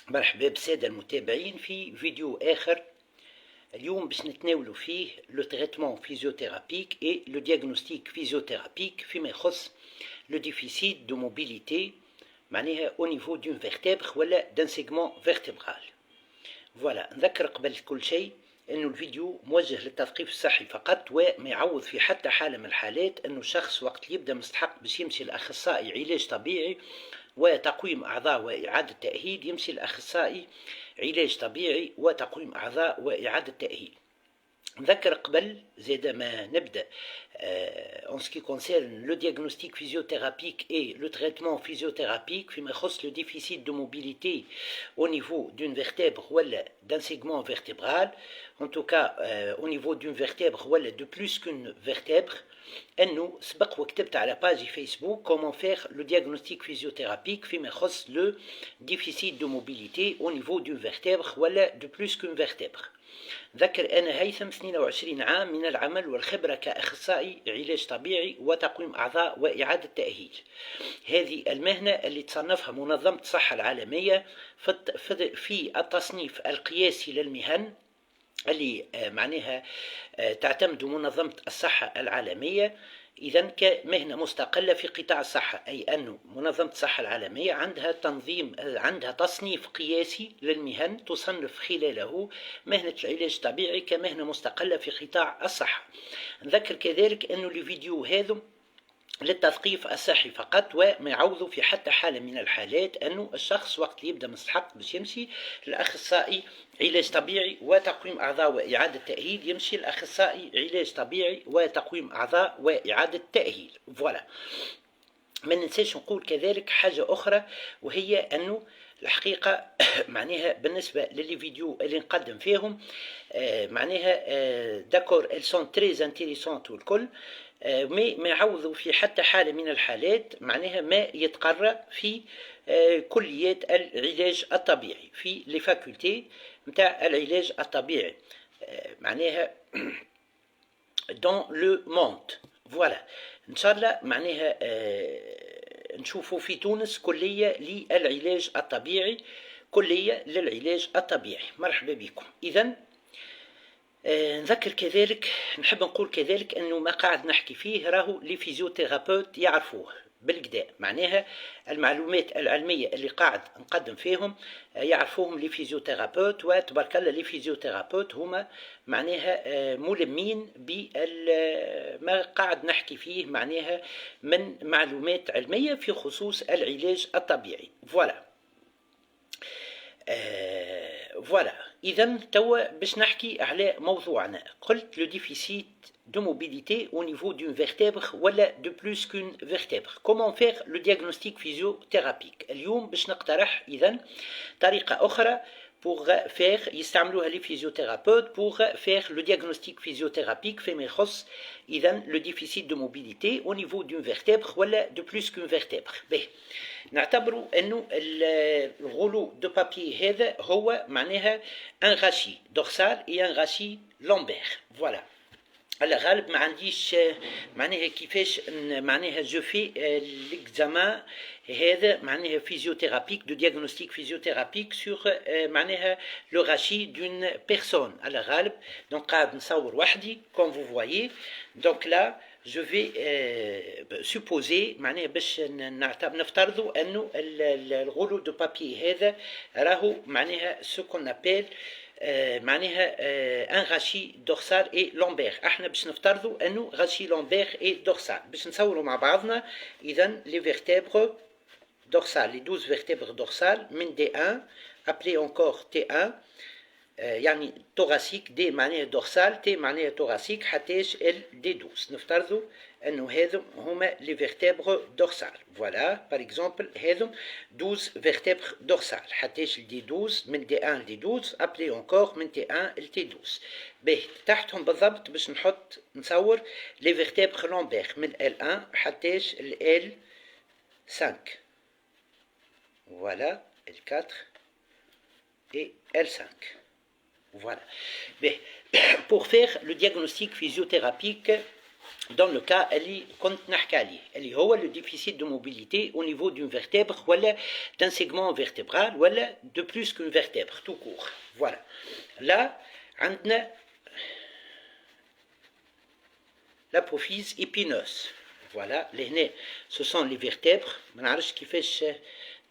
مرحبا بالسادة المتابعين في فيديو آخر. اليوم باش نتناولوا فيه لو تريتمون فيزيوثيرابيك اي لو دياغنوستيك فيزيوثيرابيك فيما يخص لو ديفيسيت دو موبيليتي، معناها او نيفو دون فيرتبر ولا دان سيغمون فيرتبرال. فوالا، نذكر قبل كل شيء انه الفيديو موجه للتثقيف الصحي فقط، وما يعوض في حتى حالة من الحالات انه الشخص وقت يبدا مستحق باش يمشي لاخصائي علاج طبيعي وتقويم أعضاء وإعادة تأهيل، يمشي الأخصائي علاج طبيعي وتقويم أعضاء وإعادة تأهيل. نذكر قبل زاد ما نبدأ en ce qui concerne le diagnostic physiothérapique et le traitement physiothérapique فيما يخص le déficit de mobilité au niveau d'une vertèbre ou d'un segment vertébral, en tout cas au niveau d'une vertèbre ou de plus qu'une vertèbre. انه سبق وكتبت على باجي فيسبوك كومون فيغ لو دياغنوستيك فيزيوثيرابيك فيما يخص لو ديفيسيت دو موبيليتي او نيفو دون فيرتبر ولا دو بلوس كون فيرتبر. ذكر انا هيثم 22 عام من العمل والخبره كاخصائي علاج طبيعي وتقويم اعضاء واعاده تاهيل. هذه المهنه اللي تصنفها منظمه الصحه العالميه في التصنيف القياسي للمهن اللي معناها تعتمد منظمة الصحة العالمية إذا كمهنة مستقلة في قطاع الصحة، أي أن منظمة الصحة العالمية عندها عندها تصنيف قياسي للمهن تصنف خلاله مهنة العلاج الطبيعي كمهنة مستقلة في قطاع الصحة. نذكر كذلك أن الفيديو هذا للتثقيف الصحي فقط، وما يعوض في حتى حالة من الحالات أنه الشخص وقت يبدأ مستحق باش يمشي للأخصائي علاج طبيعي وتقويم أعضاء وإعادة تأهيل، يمشي للأخصائي علاج طبيعي وتقويم أعضاء وإعادة تأهيل. فوالا، ما ننساش نقول كذلك حاجة أخرى، وهي أنه الحقيقة معناها بالنسبة للفيديو اللي نقدم فيهم معناها داكور elles sont très intéressantes والكل، ما يعوضوا في حتى حالة من الحالات معناها ما يتقرأ في كليات العلاج الطبيعي في لي فاكولتي نتاع العلاج الطبيعي معناها dans le monde. فوالا، ان شاء الله معناها نشوفوا في تونس كلية للعلاج الطبيعي، كلية للعلاج الطبيعي. مرحبا بكم. إذن نذكر كذلك، نحب نقول كذلك أنه ما قاعد نحكي فيه راهو لي فيزيوثيرابوت يعرفوه بالكدا، معناها المعلومات العلمية اللي قاعد نقدم فيهم يعرفوهم لي فيزيوثيرابوت، وتبارك الله لي فيزيوثيرابوت هما معناها ملمين بما قاعد نحكي فيه معناها من معلومات علمية في خصوص العلاج الطبيعي. فوالا فوالا، إذا توا باش نحكي على موضوعنا. قلت لو ديفيسيت de mobilité au niveau d'une vertèbre ولا de plus qu'une vertèbre. Comment faire le diagnostic physiothérapique؟ اليوم باش نقترح إذا طريقة أخرى pour faire يستعملوها les physiothérapeutes pour faire le diagnostic physiothérapique فيما يخص إذا le déficit de mobilité au niveau d'une vertèbre ولا de plus qu'une vertèbre. به نعتبروا أنه الغلو دو بابي هذا هو معناها un rachis dorsal et un rachis lombaire. Voilà. على غالب ما عنديش معناها كيفاش معناها جو في ليكزامان هذا معناها فيزيوثيرابيك دو دياغنوستيك فيزيوثيرابيك سور معناها لو راشي دون بيرسون. على غالب دونك قاعد نصور وحدي كوم فو فوايي. دونك لا جو في سوبوزي معناها باش نفترضوا انه الغلو دو بابي هذا راهو معناها سو كون ابيل معناها ان غاشي دورسال اي لومبير. احنا باش نفترضوا انه غاشي لومبير اي دورسال باش نصوروا مع بعضنا اذا لي فيرتبر دورسال، لي 12 فيرتبر دورسال من دي 1 ابلي اونكور تي 1 يعني توغاسيك، دي معناها دورسال، تي معناها توغاسيك، حتىش ال دي 12. نفترضوا انه هذم هما لي فيرتبر دورسال. فوالا باغ اكزومبل هذم 12 فيرتبر دورسال، حتىش دي 12 من دي 1 دي 12 ابلي اونكور من تي 1 لتي 12. باهي تحتهم بالضبط باش نحط نصور لي فيرتبر لومبير من ال 1 حتىش ال 5. فوالا ال 4 et L5. Voilà. Mais pour faire le diagnostic physiothérapique dans le cas اللي كنت نحكي عليه اللي هو le déficit de mobilité au niveau d'une vertèbre ولا d'un segment vertébral ولا de plus qu'une vertèbre tout court. Voilà. Là عندنا l'apophyse épineuse. Voilà, لهنا ce sont les vertèbres. ما نعرفش كيفاش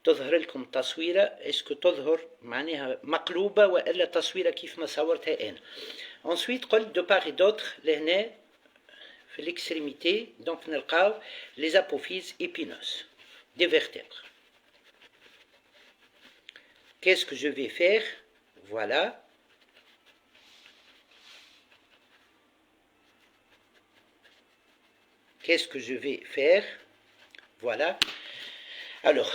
تظهر لكم التصويره، اسكو تظهر معناها مقلوبه والا تصويره كيف ما صورتها انا. ensuite قلت de part et d'autre لهنا في l'extrémité donc نلقاو les apophyses épineuses des vertèbres. Qu'est-ce que je vais faire? Voilà. Qu'est-ce que je vais faire? Voilà. Alors,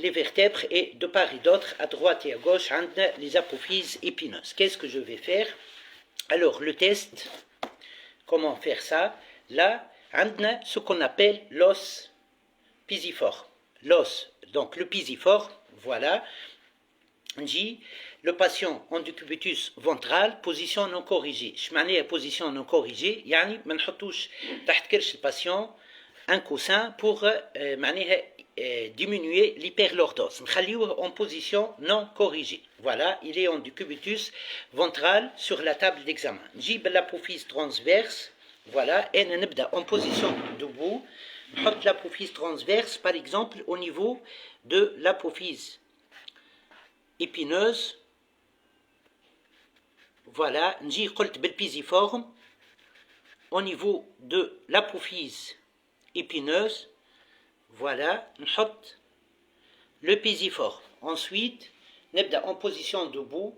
les vertèbres et de part et d'autre, à droite et à gauche, les apophyses épineuses. Qu'est-ce que je vais faire? Alors, le test, comment faire ça? Là, on a ce qu'on appelle l'os pisiforme. L'os, donc le pisiforme, voilà. On dit le patient en décubitus ventral, position non corrigée. Je m'en position non corrigée, يعني ما نحطوش تحت كرش الباتient un coussin pour diminuer l'hyperlordose. نخليوه en position non corrigée. Voilà, il est en décubitus ventral sur la table d'examen. نجيب l'apophyse transverse. Voilà, et نبدأ en position debout. نحط l'apophyse transverse par exemple au niveau de l'apophyse épineuse. Voilà, نجي قلت بالبيزيفورم au niveau de l'apophyse épineuse. Voilà, نحط le pisiforme. Ensuite, نبدأ en position debout.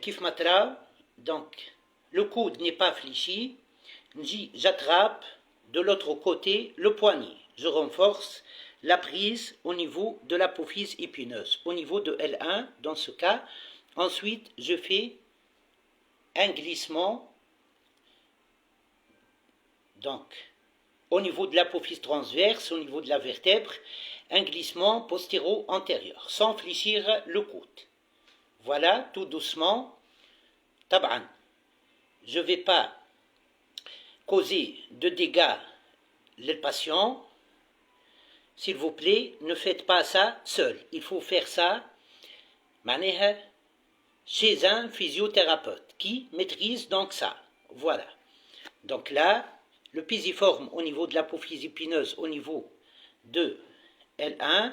كيف ما تراو, donc le coude n'est pas fléchi. نجي j'attrape de l'autre côté le poignet. Je renforce la prise au niveau de l'apophyse épineuse, au niveau de L1 dans ce cas. Ensuite, je fais un glissement, donc au niveau de l'apophyse transverse, au niveau de la vertèbre, un glissement postéro-antérieur, sans fléchir le coude. Voilà, tout doucement. Taban, je ne vais pas causer de dégâts le patient. S'il vous plaît, ne faites pas ça seul. Il faut faire ça chez un physiothérapeute qui maîtrise donc ça. Voilà. Donc là, le pisiforme au niveau de l'apophyse épineuse, au niveau de L1,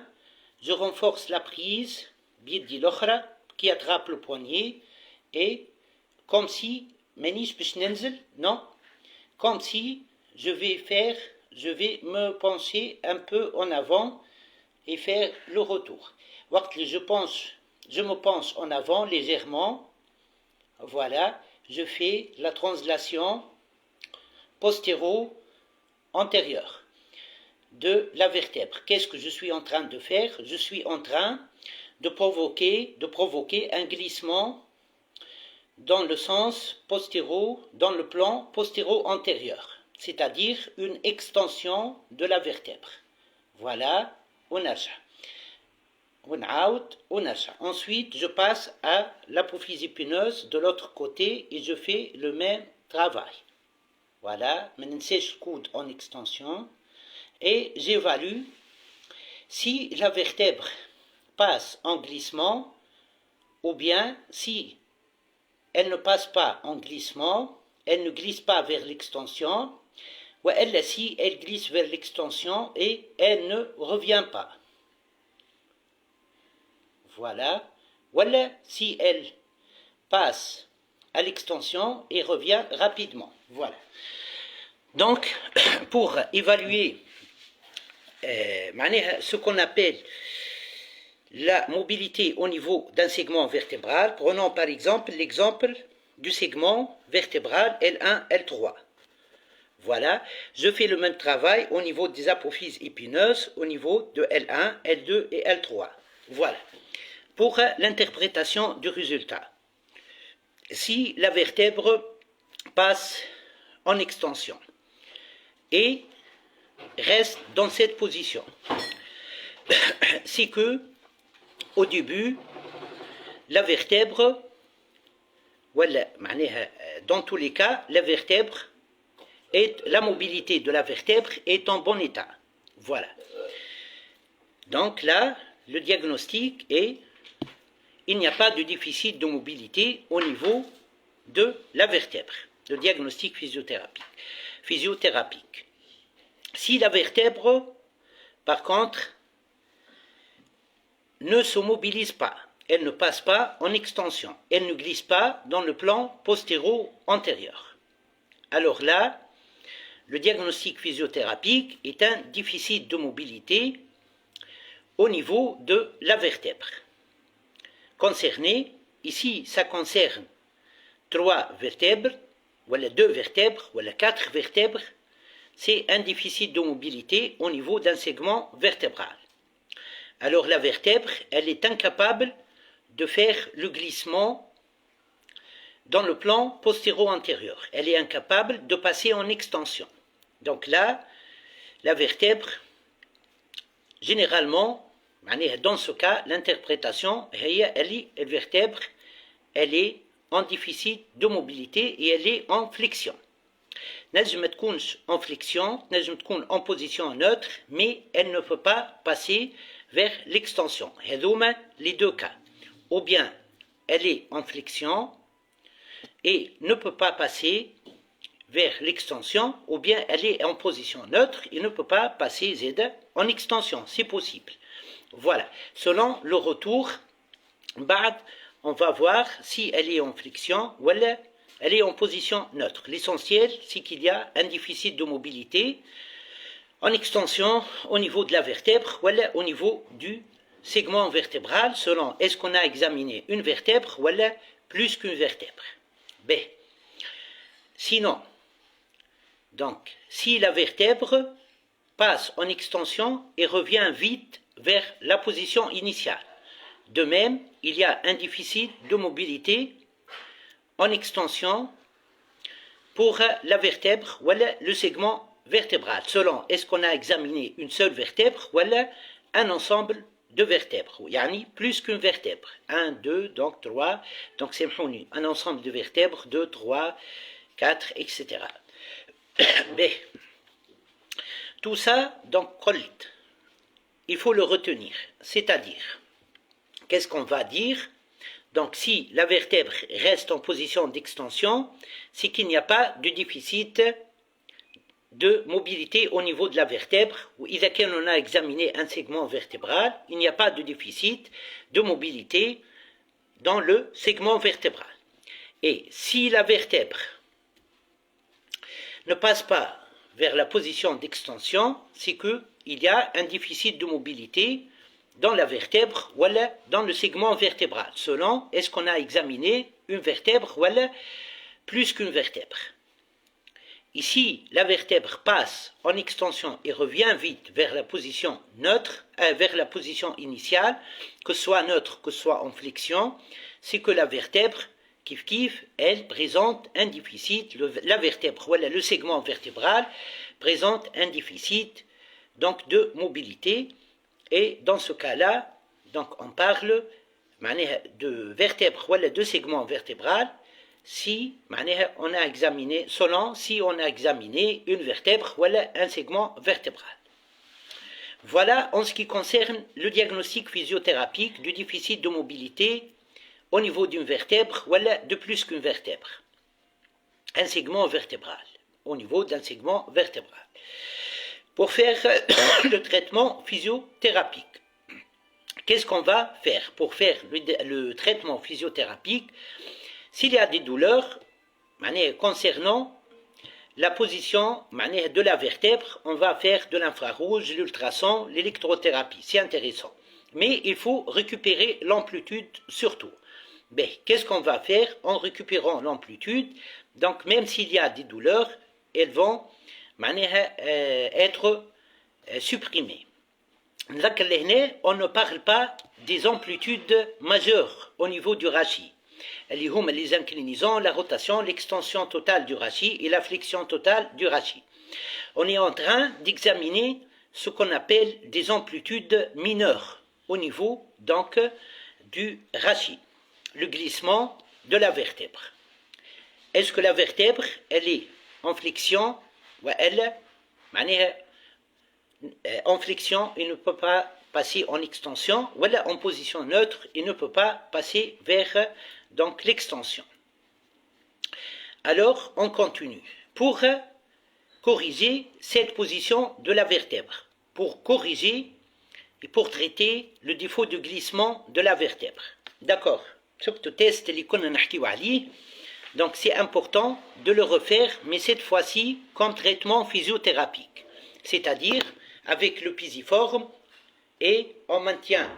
je renforce la prise, biyedi l'okhra, qui attrape le poignet, et comme si, non, comme si je vais me pencher un peu en avant et faire le retour. Je me penche en avant légèrement. Voilà, je fais la translation postéro-antérieure de la vertèbre. Qu'est-ce que je suis en train de faire? Je suis en train de provoquer un glissement dans le sens dans le plan postéro-antérieur, c'est-à-dire une extension de la vertèbre. Voilà, ensuite, je passe à l'apophyse épineuse de l'autre côté et je fais le même travail. Voilà, maintenant je coude en extension et j'évalue si la vertèbre passe en glissement ou bien si elle ne passe pas en glissement, elle ne glisse pas vers l'extension, ou elle, si elle glisse vers l'extension et elle ne revient pas. Voilà. Voilà, si elle passe à l'extension et revient rapidement. Voilà. Donc, pour évaluer ce qu'on appelle la mobilité au niveau d'un segment vertébral, prenons par exemple l'exemple du segment vertébral L1, L3. Voilà, je fais le même travail au niveau des apophyses épineuses, au niveau de L1, L2 et L3. Voilà, pour l'interprétation du résultat. Si la vertèbre passe en extension et reste dans cette position, c'est que au début, la vertèbre, voilà, dans tous les cas, la vertèbre et la mobilité de la vertèbre est en bon état. Voilà. Donc là, le diagnostic est il n'y a pas de déficit de mobilité au niveau de la vertèbre. Le diagnostic physiothérapique. Si la vertèbre, par contre, ne se mobilise pas, elle ne passe pas en extension, elle ne glisse pas dans le plan postéro-antérieur, alors là, le diagnostic physiothérapique est un déficit de mobilité au niveau de la vertèbre. Concerné, ici, ça concerne 3 vertèbres, voilà 2 vertèbres, voilà 4 vertèbres, c'est un déficit de mobilité au niveau d'un segment vertébral. Alors la vertèbre, elle est incapable de faire le glissement dans le plan postéro-antérieur. Elle est incapable de passer en extension. Donc là, la vertèbre, généralement, dans ce cas, l'interprétation, la vertèbre, elle est en déficit de mobilité et elle est en flexion. نجم تكونش en flexion, نجم تكون en position neutre, mais elle ne peut pas passer vers l'extension. هذوما les deux cas. Ou bien elle est en flexion et ne peut pas passer vers l'extension, ou bien elle est en position neutre et ne peut pas passer Z en extension. C'est possible. Voilà. Selon le retour, on va voir si elle est en flexion ou elle est en position neutre. L'essentiel, c'est qu'il y a un déficit de mobilité en extension au niveau de la vertèbre ou au niveau du segment vertébral, selon est-ce qu'on a examiné une vertèbre ou plus qu'une vertèbre. B. Sinon, donc, si la vertèbre passe en extension et revient vite vers la position initiale. De même, il y a un déficit de mobilité en extension pour la vertèbre ou le segment vertébral, selon est-ce qu'on a examiné une seule vertèbre ou un ensemble de vertèbres, yani plus qu'une vertèbre, 1, 2, donc 3, donc c'est un ensemble de vertèbres, 2, 3, 4, etc. B. Tout ça, donc, il faut le retenir, c'est-à-dire, qu'est-ce qu'on va dire? Donc, si la vertèbre reste en position d'extension, c'est qu'il n'y a pas de déficit de mobilité au niveau de la vertèbre, ou إذا كان on a examiné un segment vertébral, il n'y a pas de déficit de mobilité dans le segment vertébral. Et si la vertèbre ne passe pas vers la position d'extension, c'est qu'il y a un déficit de mobilité dans la vertèbre ou dans le segment vertébral, selon est-ce qu'on a examiné une vertèbre ou plus qu'une vertèbre. Ici, la vertèbre passe en extension et revient vite vers la position neutre, vers la position initiale, que ce soit neutre, que ce soit en flexion, c'est que la vertèbre, kif, elle présente un déficit, la vertèbre, voilà, le segment vertébral présente un déficit donc de mobilité. Et dans ce cas-là, donc on parle de vertèbre, voilà, de segment vertébral, si on a examiné, selon si on a examiné une vertèbre, voilà, un segment vertébral. Voilà en ce qui concerne le diagnostic physiothérapique du déficit de mobilité au niveau d'une vertèbre, voilà, de plus qu'une vertèbre. Un segment vertébral, au niveau d'un segment vertébral. Pour faire le traitement physiothérapique, qu'est-ce qu'on va faire pour faire le traitement physiothérapique? S'il y a des douleurs concernant la position de la vertèbre, on va faire de l'infrarouge, l'ultrason, l'électrothérapie, c'est intéressant. Mais il faut récupérer l'amplitude surtout. Ben, qu'est-ce qu'on va faire en récupérant l'amplitude? Donc même s'il y a des douleurs, elles vont être supprimées. On ne parle pas des amplitudes majeures au niveau du rachis. Les inclinaisons, la rotation, l'extension totale du rachis et la flexion totale du rachis. On est en train d'examiner ce qu'on appelle des amplitudes mineures au niveau donc du rachis, le glissement de la vertèbre. Est-ce que la vertèbre, elle est en flexion وإلا معناها en flexion, il ne peut pas passer en extension, ou en position neutre, il ne peut pas passer vers donc l'extension. Alors, on continue. Pour corriger cette position de la vertèbre, pour corriger et pour traiter le défaut de glissement de la vertèbre. D'accord. Ce test, donc c'est important de le refaire, mais cette fois-ci comme traitement physiothérapique, c'est-à-dire avec le pisiforme et on maintient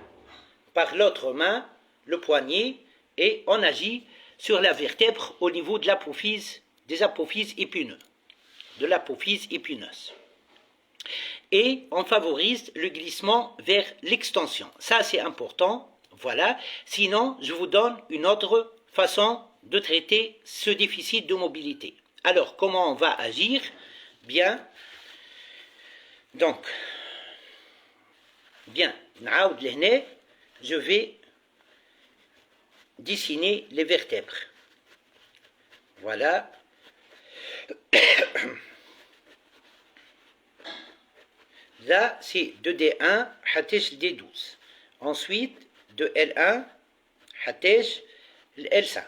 par l'autre main le poignet et on agit sur la vertèbre au niveau de l'apophyse, des apophyses épineux, de l'apophyse épineuse. Et on favorise le glissement vers l'extension. Ça c'est important, voilà. Sinon, je vous donne une autre façon de traiter ce déficit de mobilité. Alors, comment on va agir? Bien. Donc, bien, je vais dessiner les vertèbres. Voilà. Là, c'est de D1, Hatesh D12. Ensuite, de L1, Hatesh L5.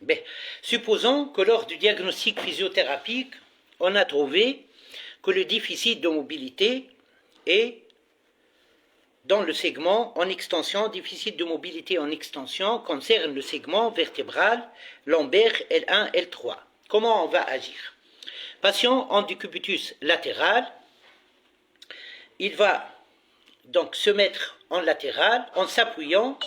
Bien, supposons que lors du diagnostic physiothérapique, on a trouvé que le déficit de mobilité est dans le segment en extension, déficit de mobilité en extension concerne le segment vertébral lombaire L1, L3. Comment on va agir? Patient en décubitus latéral, il va donc se mettre en latéral en s'appuyant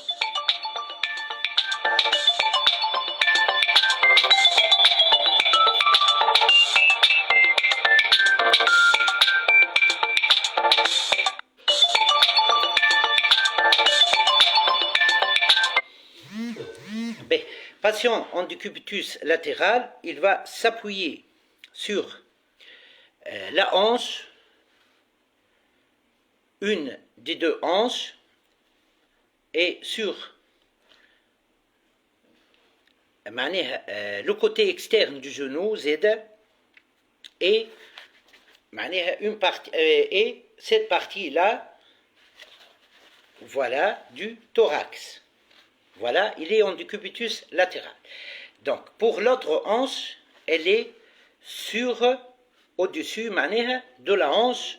patient en décubitus latéral, il va s'appuyer sur la hanche, une des deux hanches, et sur le côté externe du genou, Z, et une partie, et cette partie-là, voilà, du thorax. Voilà, il est en décubitus latéral. Donc, pour l'autre hanche, elle est au-dessus, de la hanche,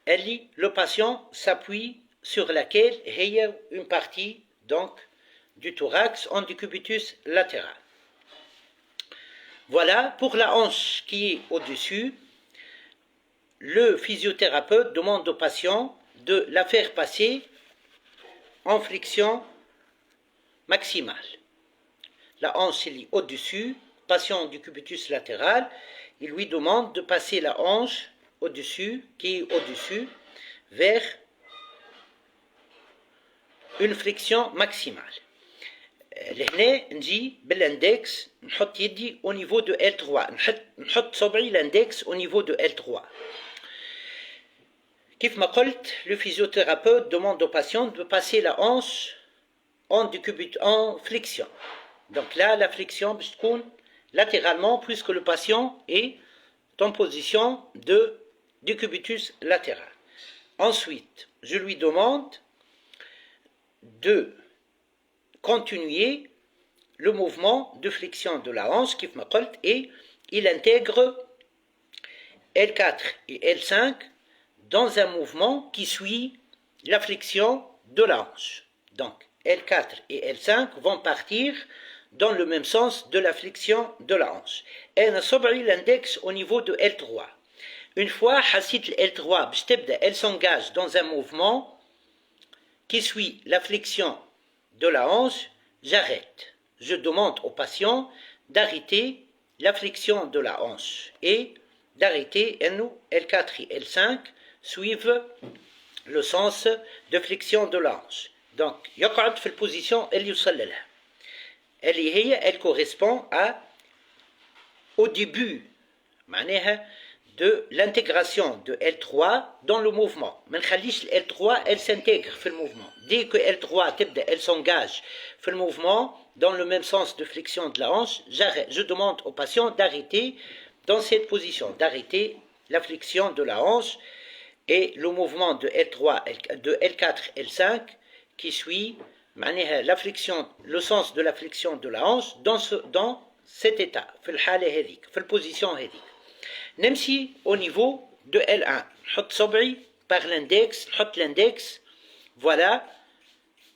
le patient s'appuie sur laquelle il y a une partie, donc, du thorax en décubitus latéral. Voilà, pour la hanche qui est au-dessus, le physiothérapeute demande au patient de la faire passer en flexion maximale. La hanche est au-dessus, patient du cubitus latéral, il lui demande de passer la hanche au-dessus, qui est au-dessus, vers une flexion maximale. لهنا نجي بالإندكس نحط يدي au niveau de L3 نحط صبعي l'index au niveau de L3. كيف ما قلت, le physiothérapeute demande au patient de passer la hanche en flexion. Donc là, la flexion باش تكون latéralement puisque le patient est en position de décubitus latéral. Ensuite, je lui demande de continuer le mouvement de flexion de la hanche كيف ما قلت, et il intègre L4 et L5 dans un mouvement qui suit la flexion de la hanche. Donc L4 et L5 vont partir dans le même sens de la flexion de la hanche. Et on a l'index au niveau de L3. Une fois حسيت L3 باش تبدا, elle s'engage dans un mouvement qui suit la flexion de la hanche, j'arrête. Je demande au patient d'arrêter la flexion de la hanche et d'arrêter L4 et L5 suivent le sens de flexion de la hanche. Donc, يقعد في البوزيشن اللي يوصل لها. Elle correspond au début معناها de l'intégration de L3 dans le mouvement. ما نخليش L3 elle s'intègre في le mouvement. Dès que L3 تبدأ elle s'engage في le mouvement dans le même sens de flexion de la hanche, j'arrête. Je demande au patient d'arrêter dans cette position, d'arrêter la flexion de la hanche et le mouvement de L3, de L4, L5 qui suit la flexion, le sens de la flexion de la hanche dans cet état, في الحالة هذيك, في الposition هذيك. نمشي au niveau de L1. نحط صبعي par l'index, نحط l'index, voilà,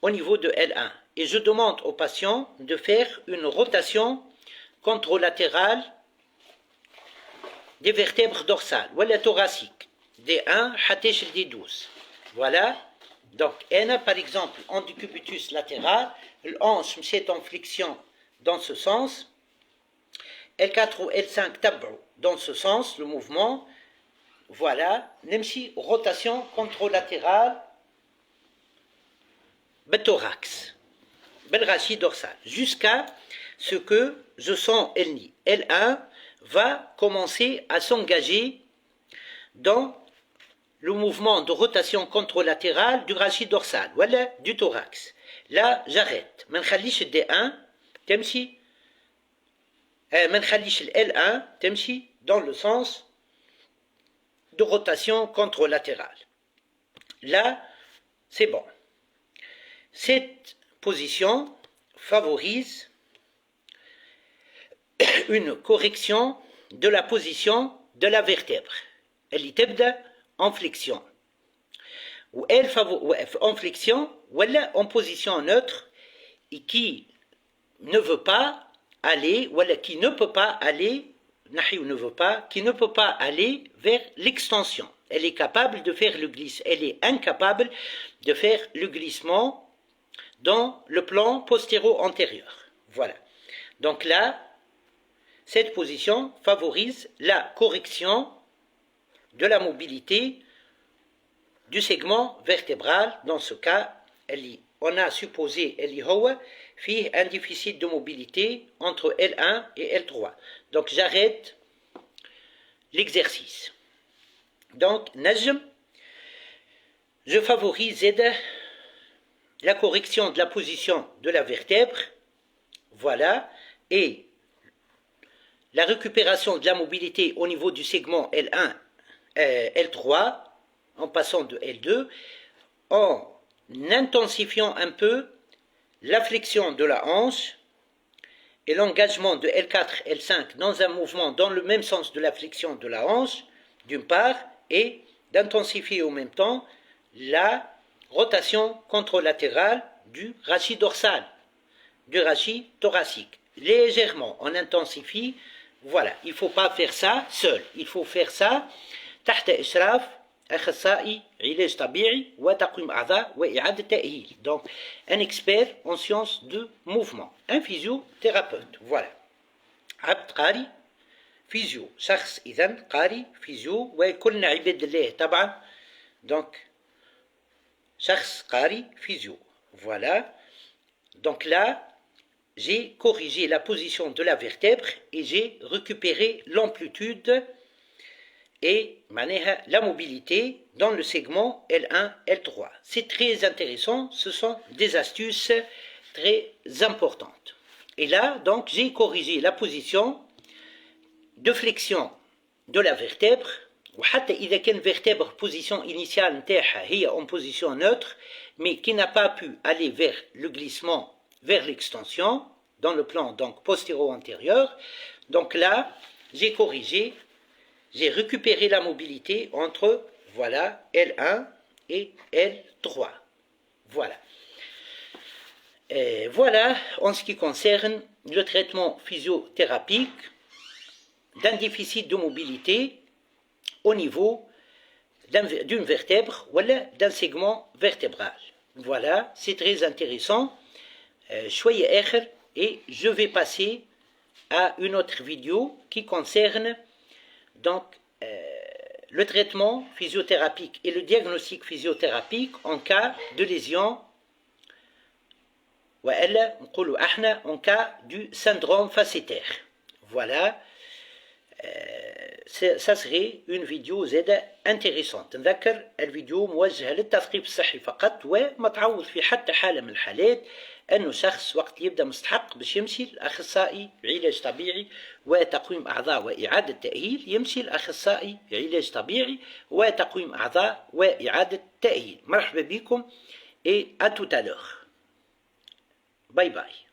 au niveau de L1. Et je demande au patient de faire une rotation contralatérale des vertèbres dorsales, ou la thoracique, D1 حتى D12. Voilà. Donc, par exemple, en décubitus latéral, l'hanche مشيت en flexion dans ce sens, L4 ou L5 تبعوا dans ce sens, le mouvement, voilà, نمشي rotation contralatérale بالthorax, بالrachis dorsal, jusqu'à ce que je sens L1 va commencer à s'engager dans le mouvement de rotation contralatérale du rachis dorsal, voilà, du thorax. Là, j'arrête. ما نخليش D1 تمشي ما نخليش L1 تمشي dans le sens de rotation contralatérale. Là, c'est bon. Cette position favorise une correction de la position de la vertèbre. Elle y تبدأ en flexion. Ou elle en flexion, ou elle en position neutre et qui ne veut pas aller, ou qui ne peut pas aller, qui ne peut pas aller vers l'extension. Elle est capable de faire le glissement, elle est incapable de faire le glissement dans le plan postéro-antérieur. Voilà. Donc là, cette position favorise la correction de la mobilité du segment vertébral. Dans ce cas, on a supposé qu'il un déficit de mobilité entre L1 et L3. Donc j'arrête l'exercice. Donc, najm, je favorise la correction de la position de la vertèbre, voilà, et la récupération de la mobilité au niveau du segment L1, L3, en passant de L2, en intensifiant un peu la flexion de la hanche et l'engagement de L4, L5 dans un mouvement dans le même sens de la flexion de la hanche, d'une part, et d'intensifier en même temps la rotation contralatérale du rachis dorsal, du rachis thoracique. Légèrement, on intensifie. Voilà, il ne faut pas faire ça seul. Il faut faire ça تحت إشراف أخصائي علاج طبيعي وتقويم أعضاء وإعادة تأهيل. Donc, un expert en sciences de mouvement, un physiothérapeute. Voilà. عبد قاري فيزيو، شخص إذن قاري فيزيو وكلنا عباد الله طبعا. Donc, شخص قاري فيزيو. Voilà. Donc là, j'ai corrigé la position de la vertèbre et j'ai récupéré l'amplitude et la mobilité dans le segment L1, L3. C'est très intéressant, ce sont des astuces très importantes. Et là, donc, j'ai corrigé la position de flexion de la vertèbre, وحتى إذا كان vertèbre position initiale نتاعها هي en position neutre, mais qui n'a pas pu aller vers le glissement, vers l'extension, dans le plan donc postéro-antérieur. Donc là, j'ai corrigé, j'ai récupéré la mobilité entre, voilà, L1 et L3. Voilà. Et voilà en ce qui concerne le traitement physiothérapique d'un déficit de mobilité au niveau d'une vertèbre ou d'un segment vertébral. Voilà, c'est très intéressant. Et je vais passer à une autre vidéo qui concerne donc le traitement physiothérapique et le diagnostic physiothérapique en cas de lésion en cas du syndrome facétaire. Voilà, ça serait une vidéo زادة intéressante. نذكر الفيديو موجه للتثقيف الصحي فقط، وما تعوض في حتى حالة من الحالات أنه شخص وقت يبدأ مستحق باش يمشي لأخصائي علاج طبيعي وتقويم أعضاء وإعادة تأهيل، يمشي لأخصائي علاج طبيعي وتقويم أعضاء وإعادة تأهيل. مرحبا بكم et à tout à l'heure. باي باي.